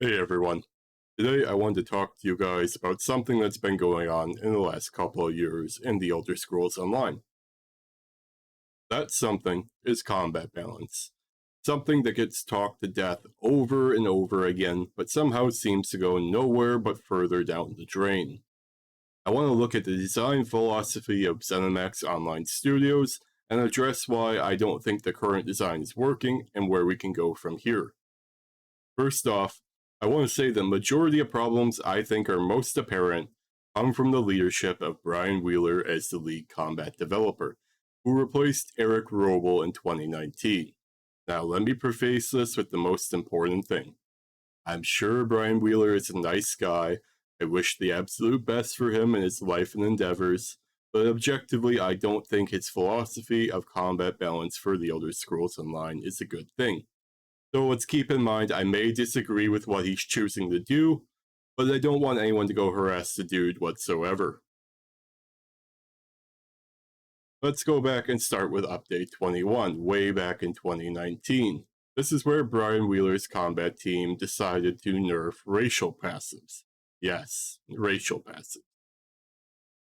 Hey everyone, today I wanted to talk to you guys about something that's been going on in the last couple of years in the Elder Scrolls Online. That something is combat balance. Something that gets talked to death over and over again, but somehow seems to go nowhere but further down the drain. I want to look at the design philosophy of ZeniMax Online Studios and address why I don't think the current design is working and where we can go from here. First off, I want to say the majority of problems I think are most apparent come from the leadership of Brian Wheeler as the lead combat developer, who replaced Eric Roble in 2019. Now, let me preface this with the most important thing. I'm sure Brian Wheeler is a nice guy. I wish the absolute best for him in his life and endeavors, but objectively, I don't think his philosophy of combat balance for the Elder Scrolls Online is a good thing. So let's keep in mind I may disagree with what he's choosing to do, but I don't want anyone to go harass the dude whatsoever. Let's go back and start with Update 21, way back in 2019. This is where Brian Wheeler's combat team decided to nerf racial passives. Yes, racial passives.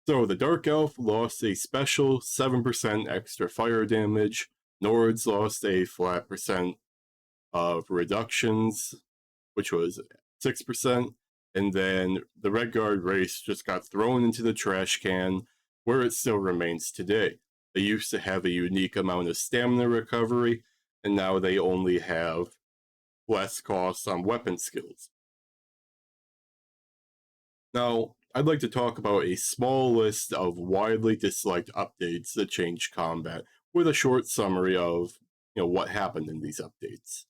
So the Dark Elf lost a special 7% extra fire damage, Nords lost a flat percent of reductions, which was 6%, and then the Red Guard race just got thrown into the trash can, where it still remains today. They used to have a unique amount of stamina recovery, and now they only have less costs on weapon skills. Now, I'd like to talk about a small list of widely disliked updates that changed combat, with a short summary of what happened in these updates.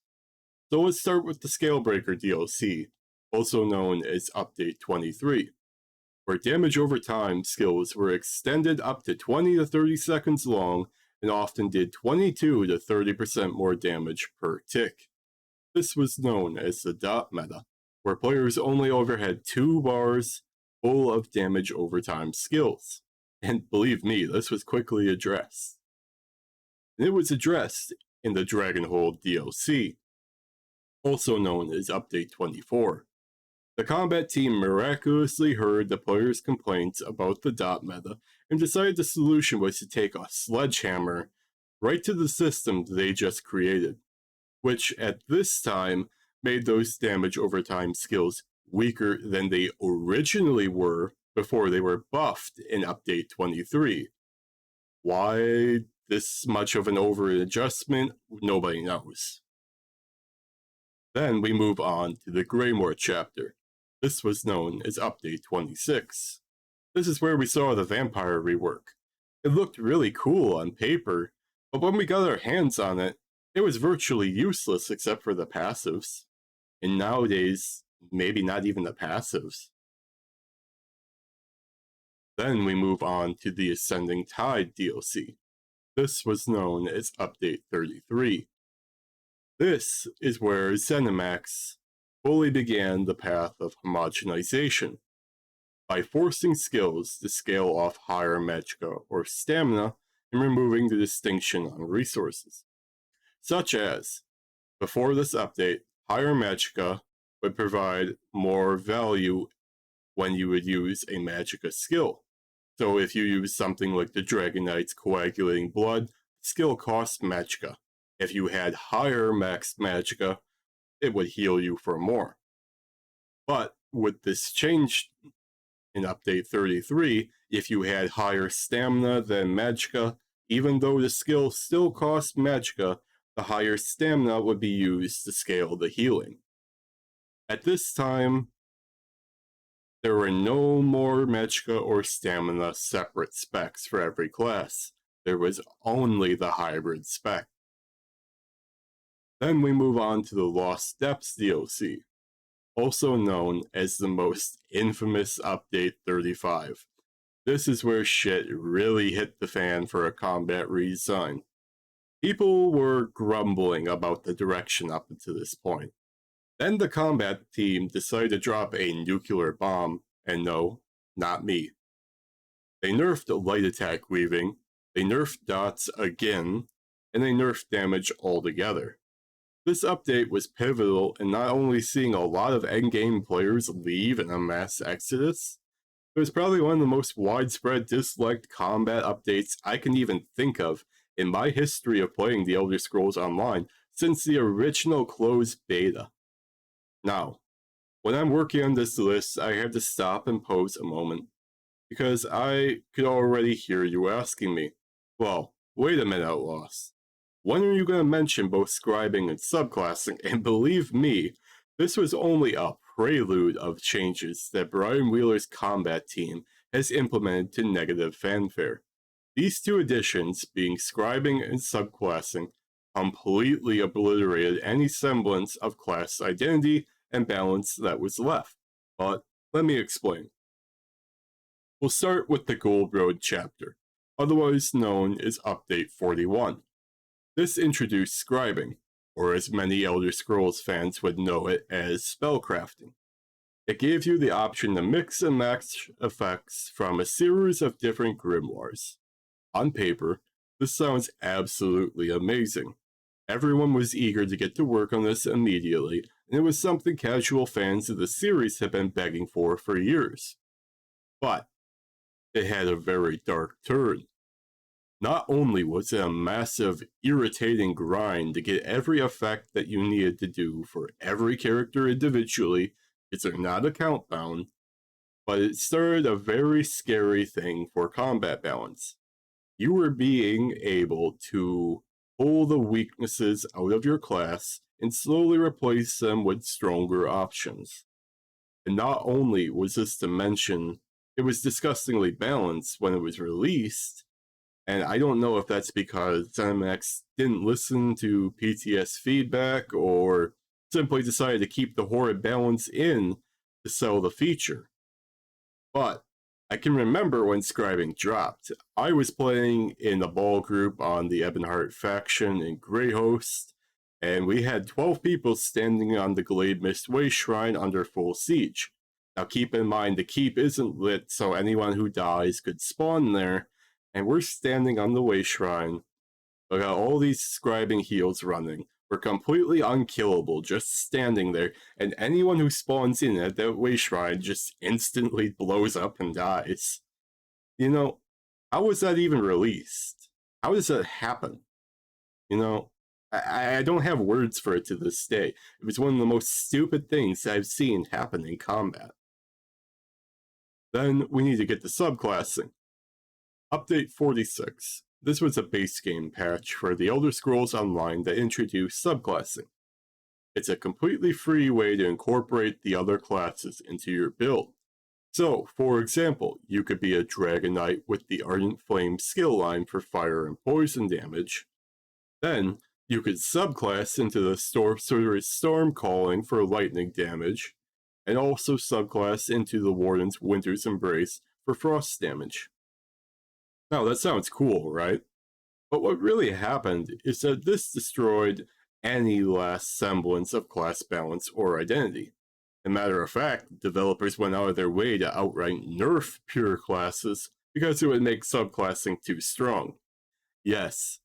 So let's start with the Scalebreaker DLC, also known as Update 23, where damage over time skills were extended up to 20 to 30 seconds long and often did 22 to 30% more damage per tick. This was known as the dot meta, where players only overhead 2 bars full of damage over time skills. And believe me, this was quickly addressed. And it was addressed in the Dragonhold DLC, also known as Update 24. The combat team miraculously heard the players' complaints about the dot meta and decided the solution was to take a sledgehammer right to the system they just created, which at this time made those damage over time skills weaker than they originally were before they were buffed in Update 23. Why this much of an over-adjustment, nobody knows. Then we move on to the Greymoor chapter. This was known as Update 26. This is where we saw the vampire rework. It looked really cool on paper, but when we got our hands on it, it was virtually useless except for the passives. And nowadays, maybe not even the passives. Then we move on to the Ascending Tide DLC. This was known as Update 33. This is where ZeniMax fully began the path of homogenization, by forcing skills to scale off higher magicka or stamina and removing the distinction on resources. Such as, before this update, higher magicka would provide more value when you would use a magicka skill. So if you use something like the Dragon Knight's Coagulating Blood, the skill costs magicka. If you had higher max magicka, it would heal you for more. But with this change in Update 33, if you had higher stamina than magicka, even though the skill still costs magicka, the higher stamina would be used to scale the healing. At this time, there were no more magicka or stamina separate specs for every class. There was only the hybrid spec. Then we move on to the Lost Depths DLC, also known as the most infamous Update 35. This is where shit really hit the fan for a combat redesign. People were grumbling about the direction up until this point. Then the combat team decided to drop a nuclear bomb, and no, not me. They nerfed light attack weaving, they nerfed dots again, and they nerfed damage altogether. This update was pivotal in not only seeing a lot of endgame players leave in a mass exodus, it was probably one of the most widespread disliked combat updates I can even think of in my history of playing The Elder Scrolls Online since the original closed beta. Now, when I'm working on this list, I had to stop and pause a moment, because I could already hear you asking me, well, wait a minute, Outlaws. When are you going to mention both scribing and subclassing? And believe me, this was only a prelude of changes that Brian Wheeler's combat team has implemented to negative fanfare. These two additions, being scribing and subclassing, completely obliterated any semblance of class identity and balance that was left. But let me explain. We'll start with the Gold Road chapter, otherwise known as Update 41. This introduced scribing, or as many Elder Scrolls fans would know it as spellcrafting. It gave you the option to mix and match effects from a series of different grimoires. On paper, this sounds absolutely amazing. Everyone was eager to get to work on this immediately, and it was something casual fans of the series have been begging for years. But it had a very dark turn. Not only was it a massive, irritating grind to get every effect that you needed to do for every character individually, because they're not account bound, but it started a very scary thing for combat balance. You were being able to pull the weaknesses out of your class and slowly replace them with stronger options. And not only was this dimension, it was disgustingly balanced when it was released, and I don't know if that's because ZeniMax didn't listen to PTS feedback or simply decided to keep the horrid balance in to sell the feature. But I can remember when Scribing dropped. I was playing in a ball group on the Ebonheart faction in Greyhost, and we had 12 people standing on the Glade Mist Way Shrine under full siege. Now keep in mind, the keep isn't lit, so anyone who dies could spawn there, and we're standing on the Way Shrine. We got all these scribing heals running. We're completely unkillable, just standing there, and anyone who spawns in at that Way Shrine just instantly blows up and dies. You know, how was that even released? How does that happen? You know, I don't have words for it to this day. It was one of the most stupid things I've seen happen in combat. Then we need to get to subclassing. Update 46. This was a base game patch for The Elder Scrolls Online that introduced subclassing. It's a completely free way to incorporate the other classes into your build. So, for example, you could be a Dragon Knight with the Ardent Flame skill line for fire and poison damage. Then, you could subclass into the Sorcerer's Storm Calling for lightning damage, and also subclass into the Warden's Winter's Embrace for frost damage. Now, that sounds cool, right? But what really happened is that this destroyed any last semblance of class balance or identity. As a matter of fact, developers went out of their way to outright nerf pure classes because it would make subclassing too strong. Yes,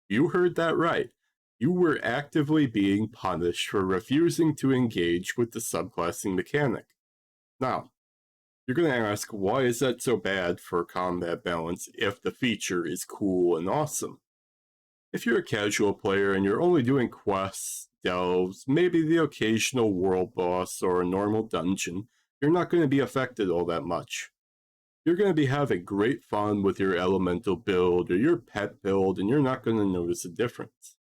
you heard that right. You were actively being punished for refusing to engage with the subclassing mechanic. Now, you're going to ask, why is that so bad for combat balance if the feature is cool and awesome? If you're a casual player and you're only doing quests, delves, maybe the occasional world boss or a normal dungeon, you're not going to be affected all that much. You're going to be having great fun with your elemental build or your pet build, and you're not going to notice a difference.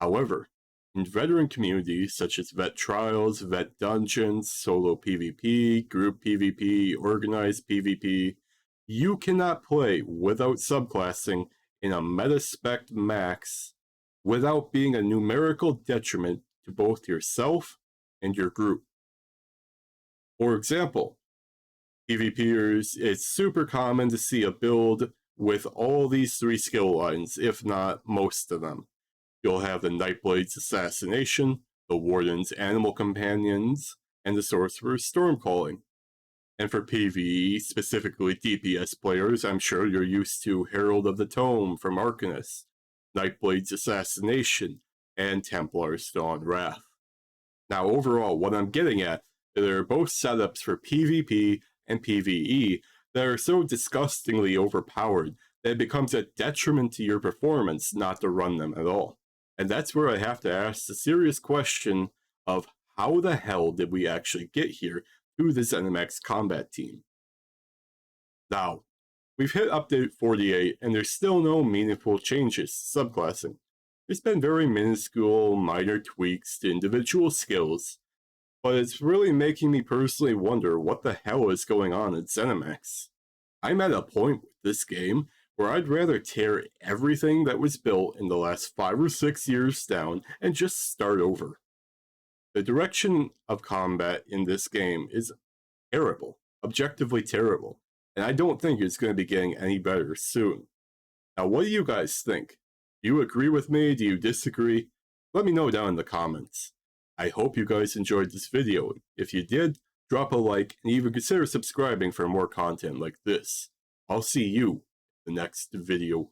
However, in veteran communities such as Vet Trials, Vet Dungeons, Solo PvP, Group PvP, Organized PvP, you cannot play without subclassing in a meta-spec max without being a numerical detriment to both yourself and your group. For example, PvPers, it's super common to see a build with all these three skill lines, if not most of them. You'll have the Nightblade's Assassination, the Warden's Animal Companions, and the Sorcerer's Stormcalling. And for PvE, specifically DPS players, I'm sure you're used to Herald of the Tome from Arcanist, Nightblade's Assassination, and Templars still on Wrath. Now, overall, what I'm getting at is there are both setups for PvP and PvE that are so disgustingly overpowered that it becomes a detriment to your performance not to run them at all. And that's where I have to ask the serious question of how the hell did we actually get here to the ZeniMax combat team? Now, we've hit update 48 and there's still no meaningful changes to subclassing. There's been very minuscule, minor tweaks to individual skills, but it's really making me personally wonder what the hell is going on at ZeniMax. I'm at a point with this game where I'd rather tear everything that was built in the last 5 or 6 years down and just start over. The direction of combat in this game is terrible, objectively terrible, and I don't think it's going to be getting any better soon. Now, what do you guys think? Do you agree with me? Do you disagree? Let me know down in the comments. I hope you guys enjoyed this video. If you did, drop a like and even consider subscribing for more content like this. I'll see you in the next video.